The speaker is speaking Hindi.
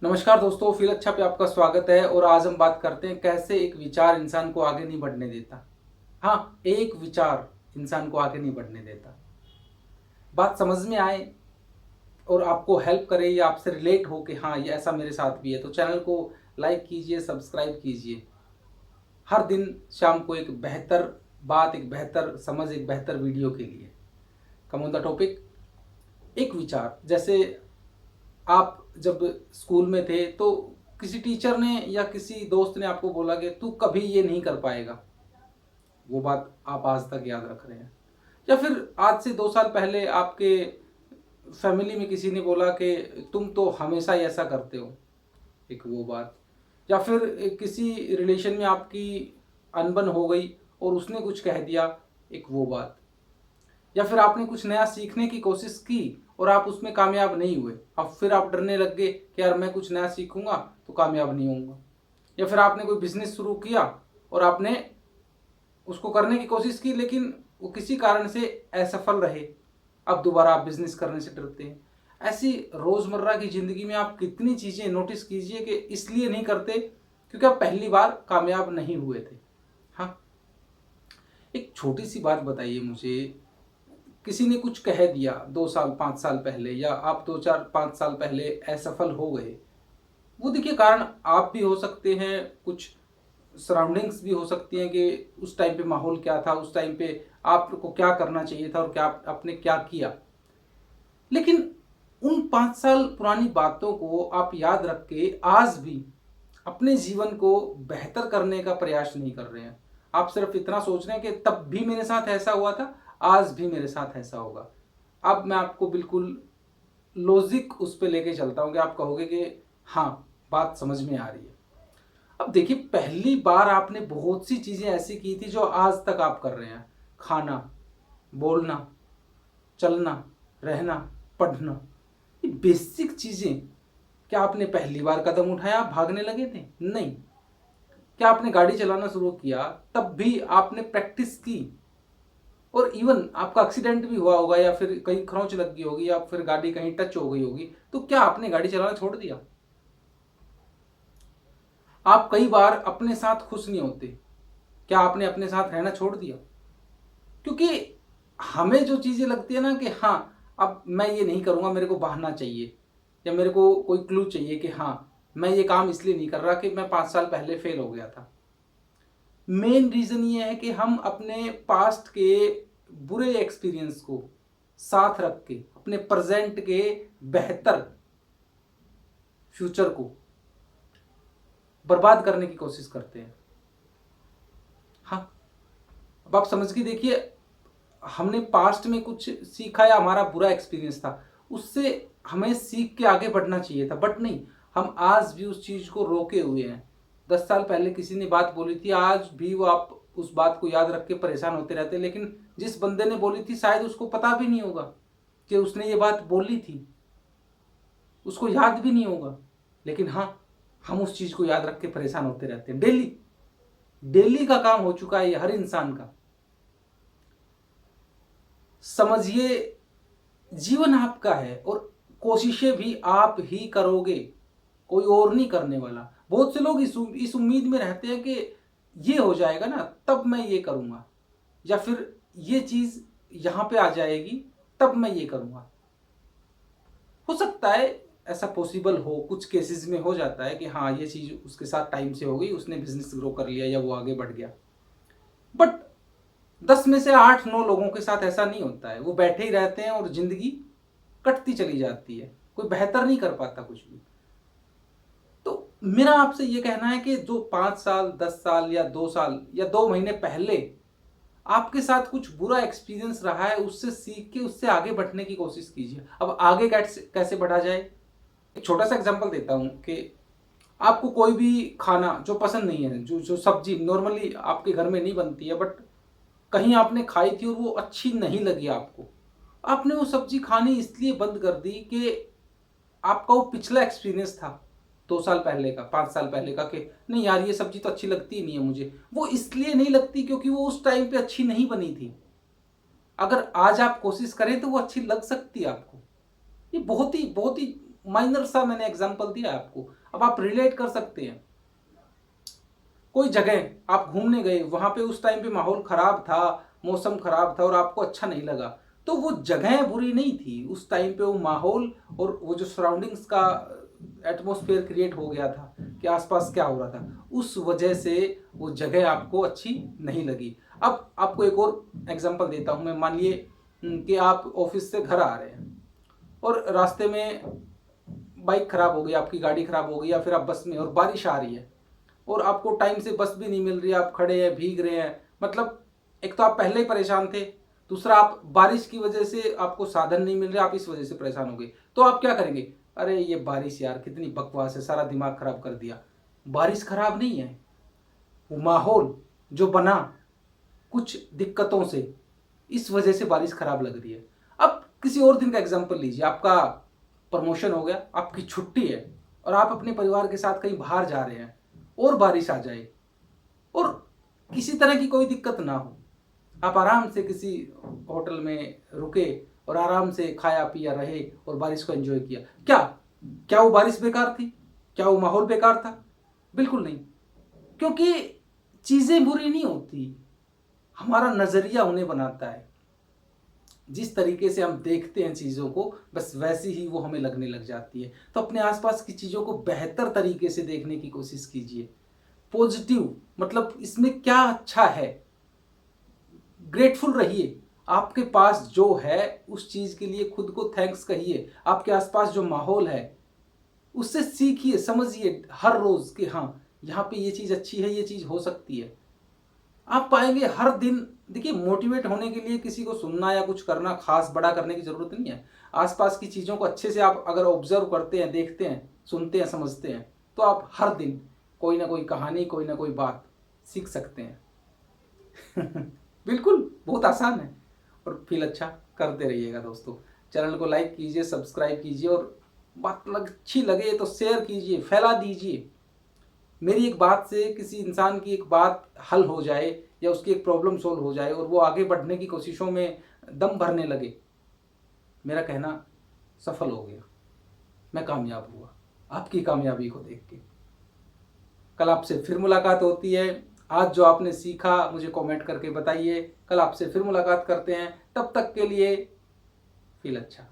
नमस्कार दोस्तों, फील अच्छा पे आपका स्वागत है। और आज हम बात करते हैं कैसे एक विचार इंसान को आगे नहीं बढ़ने देता। हाँ, एक विचार इंसान को आगे नहीं बढ़ने देता। बात समझ में आए और आपको हेल्प करे या आपसे रिलेट हो कि हाँ ये ऐसा मेरे साथ भी है, तो चैनल को लाइक कीजिए, सब्सक्राइब कीजिए। हर दिन शाम को एक बेहतर बात, एक बेहतर समझ, एक बेहतर वीडियो के लिए। Come on the topic. एक विचार, जैसे आप जब स्कूल में थे तो किसी टीचर ने या किसी दोस्त ने आपको बोला कि तू कभी ये नहीं कर पाएगा। वो बात आप आज तक याद रख रहे हैं। या फिर आज से 2 साल पहले आपके फैमिली में किसी ने बोला कि तुम तो हमेशा ही ऐसा करते हो, एक वो बात। या फिर किसी रिलेशन में आपकी अनबन हो गई और उसने कुछ कह दिया, एक वो बात। या फिर आपने कुछ नया सीखने की कोशिश की और आप उसमें कामयाब नहीं हुए, अब फिर आप डरने लग गए कि यार मैं कुछ नया सीखूंगा तो कामयाब नहीं होऊंगा। या फिर आपने कोई बिजनेस शुरू किया और आपने उसको करने की कोशिश की लेकिन वो किसी कारण से असफल रहे, अब दोबारा आप बिजनेस करने से डरते हैं। ऐसी रोजमर्रा की जिंदगी में आप कितनी चीजें नोटिस कीजिए कि इसलिए नहीं करते क्योंकि आप पहली बार कामयाब नहीं हुए थे। हाँ, एक छोटी सी बात बताइए मुझे। किसी ने कुछ कह दिया 2 साल 5 साल पहले, या आप 2 4 5 साल पहले असफल हो गए। वो देखिए, कारण आप भी हो सकते हैं, कुछ सराउंडिंग्स भी हो सकती हैं कि उस टाइम पे माहौल क्या था, उस टाइम पे आपको क्या करना चाहिए था और क्या आपने क्या किया। लेकिन उन 5 साल पुरानी बातों को आप याद रख के आज भी अपने जीवन को बेहतर करने का प्रयास नहीं कर रहे हैं। आप सिर्फ इतना सोच रहे हैं कि तब भी मेरे साथ ऐसा हुआ था, आज भी मेरे साथ ऐसा होगा। अब मैं आपको बिल्कुल लॉजिक उस पर लेके चलता हूँ कि आप कहोगे कि हाँ, बात समझ में आ रही है। अब देखिए, पहली बार आपने बहुत सी चीजें ऐसी की थी जो आज तक आप कर रहे हैं। खाना, बोलना, चलना, रहना, पढ़ना, ये बेसिक चीजें। क्या आपने पहली बार कदम उठाया आप भागने लगे थे? नहीं। क्या आपने गाड़ी चलाना शुरू किया तब भी आपने प्रैक्टिस की और इवन आपका एक्सीडेंट भी हुआ होगा या फिर कहीं खरोंच लग गई होगी या फिर गाड़ी कहीं टच हो गई होगी, तो क्या आपने गाड़ी चलाना छोड़ दिया? आप कई बार अपने साथ खुश नहीं होते, क्या आपने अपने साथ रहना छोड़ दिया? क्योंकि हमें जो चीजें लगती है ना कि हाँ, अब मैं ये नहीं करूंगा, मेरे को बहाना चाहिए या मेरे को कोई क्लू चाहिए कि हाँ, मैं ये काम इसलिए नहीं कर रहा कि मैं 5 साल पहले फेल हो गया था। मेन रीजन ये है कि हम अपने पास्ट के बुरे एक्सपीरियंस को साथ रख के अपने प्रेजेंट के बेहतर फ्यूचर को बर्बाद करने की कोशिश करते हैं। हाँ, अब आप समझ के देखिए, हमने पास्ट में कुछ सीखा या हमारा बुरा एक्सपीरियंस था, उससे हमें सीख के आगे बढ़ना चाहिए था, बट नहीं, हम आज भी उस चीज को रोके हुए हैं। 10 साल पहले किसी ने बात बोली थी, आज भी वो आप उस बात को याद रख के परेशान होते रहते हैं। लेकिन जिस बंदे ने बोली थी शायद उसको पता भी नहीं होगा कि उसने ये बात बोली थी, उसको याद भी नहीं होगा। लेकिन हाँ, हम उस चीज को याद रख के परेशान होते रहते हैं। डेली डेली का काम हो चुका है ये हर इंसान का। समझिए, जीवन आपका है और कोशिशें भी आप ही करोगे, कोई और नहीं करने वाला। बहुत से लोग इस उम्मीद में रहते हैं कि ये हो जाएगा ना तब मैं ये करूंगा, या फिर ये चीज यहां पे आ जाएगी तब मैं ये करूंगा। हो सकता है ऐसा पॉसिबल हो, कुछ केसेस में हो जाता है कि हाँ ये चीज उसके साथ टाइम से हो गई, उसने बिजनेस ग्रो कर लिया या वो आगे बढ़ गया। बट 10 में से 8 9 लोगों के साथ ऐसा नहीं होता है। वो बैठे ही रहते हैं और जिंदगी कटती चली जाती है, कोई बेहतर नहीं कर पाता कुछ भी। तो मेरा आपसे ये कहना है कि जो 5 साल 10 साल या 2 साल या 2 महीने पहले आपके साथ कुछ बुरा एक्सपीरियंस रहा है, उससे सीख के उससे आगे बढ़ने की कोशिश कीजिए। अब आगे कैसे कैसे बढ़ा जाए, एक छोटा सा एग्जांपल देता हूं कि आपको कोई भी खाना जो पसंद नहीं है, जो जो सब्जी नॉर्मली आपके घर में नहीं बनती है, बट कहीं आपने खाई थी और वो अच्छी नहीं लगी आपको, आपने वो सब्जी खानी इसलिए बंद कर दी कि आपका वो पिछला एक्सपीरियंस था 2 साल पहले का, 5 साल पहले का, कि नहीं यार ये सब्जी तो अच्छी लगती ही नहीं है मुझे। वो इसलिए नहीं लगती क्योंकि वो उस टाइम पे अच्छी नहीं बनी थी। अगर आज आप कोशिश करें तो वो अच्छी लग सकती है आपको। ये बहुत ही माइनर सा मैंने एग्जांपल दिया आपको, अब आप रिलेट कर सकते हैं। कोई जगह आप घूमने गए, वहां पे उस टाइम पे माहौल खराब था, मौसम खराब था और आपको अच्छा नहीं लगा, तो वो जगह बुरी नहीं थी, उस टाइम पे वो माहौल और वो जो सराउंडिंग्स का एटमॉस्फेयर क्रिएट हो गया था कि आसपास क्या हो रहा था, उस वजह से वो जगह आपको अच्छी नहीं लगी। अब आपको एक और एग्जांपल देता हूं मैं। मान लिए कि आप ऑफिस से घर आ रहे हैं और रास्ते में बाइक खराब हो गई, आपकी गाड़ी खराब हो गई, या फिर आप बस में और बारिश आ रही है और आपको टाइम से बस भी नहीं मिल रही है, आप खड़े हैं, भीग रहे हैं, मतलब एक तो आप पहले ही परेशान थे, दूसरा आप बारिश की वजह से आपको साधन नहीं मिल रहे, आप इस वजह से परेशान हो गए। तो आप क्या करेंगे? अरे ये बारिश यार कितनी बकवास है, सारा दिमाग खराब कर दिया। बारिश खराब नहीं है, वो माहौल जो बना कुछ दिक्कतों से, इस वजह से बारिश खराब लग रही है। अब किसी और दिन का एग्जाम्पल लीजिए, आपका प्रमोशन हो गया, आपकी छुट्टी है और आप अपने परिवार के साथ कहीं बाहर जा रहे हैं और बारिश आ जाए और किसी तरह की कोई दिक्कत ना हो, आप आराम से किसी होटल में रुके और आराम से खाया पिया रहे और बारिश को एंजॉय किया। क्या क्या वो बारिश बेकार थी? क्या वो माहौल बेकार था? बिल्कुल नहीं, क्योंकि चीजें बुरी नहीं होती, हमारा नजरिया उन्हें बनाता है। जिस तरीके से हम देखते हैं चीज़ों को, बस वैसी ही वो हमें लगने लग जाती है। तो अपने आसपास की चीज़ों को बेहतर तरीके से देखने की कोशिश कीजिए। पॉजिटिव मतलब इसमें क्या अच्छा है, ग्रेटफुल रहिए। आपके पास जो है उस चीज़ के लिए खुद को थैंक्स कहिए। आपके आसपास जो माहौल है उससे सीखिए, समझिए हर रोज़ कि हाँ यहाँ पे ये चीज़ अच्छी है, ये चीज़ हो सकती है। आप पाएंगे हर दिन। देखिए, मोटिवेट होने के लिए किसी को सुनना या कुछ करना खास बड़ा करने की जरूरत नहीं है। आसपास की चीज़ों को अच्छे से आप अगर ऑब्जर्व करते हैं, देखते हैं, सुनते हैं, समझते हैं, तो आप हर दिन कोई ना कोई कहानी, कोई ना कोई बात सीख सकते हैं। बिल्कुल, बहुत आसान है और फील अच्छा करते रहिएगा दोस्तों। चैनल को लाइक कीजिए, सब्सक्राइब कीजिए और बात अच्छी लगे तो शेयर कीजिए, फैला दीजिए। मेरी एक बात से किसी इंसान की एक बात हल हो जाए या उसकी एक प्रॉब्लम सॉल्व हो जाए और वो आगे बढ़ने की कोशिशों में दम भरने लगे, मेरा कहना सफल हो गया, मैं कामयाब हुआ आपकी कामयाबी को देख के। कल आपसे फिर मुलाकात होती है। आज जो आपने सीखा मुझे कमेंट करके बताइए। कल आपसे फिर मुलाकात करते हैं, तब तक के लिए फील अच्छा।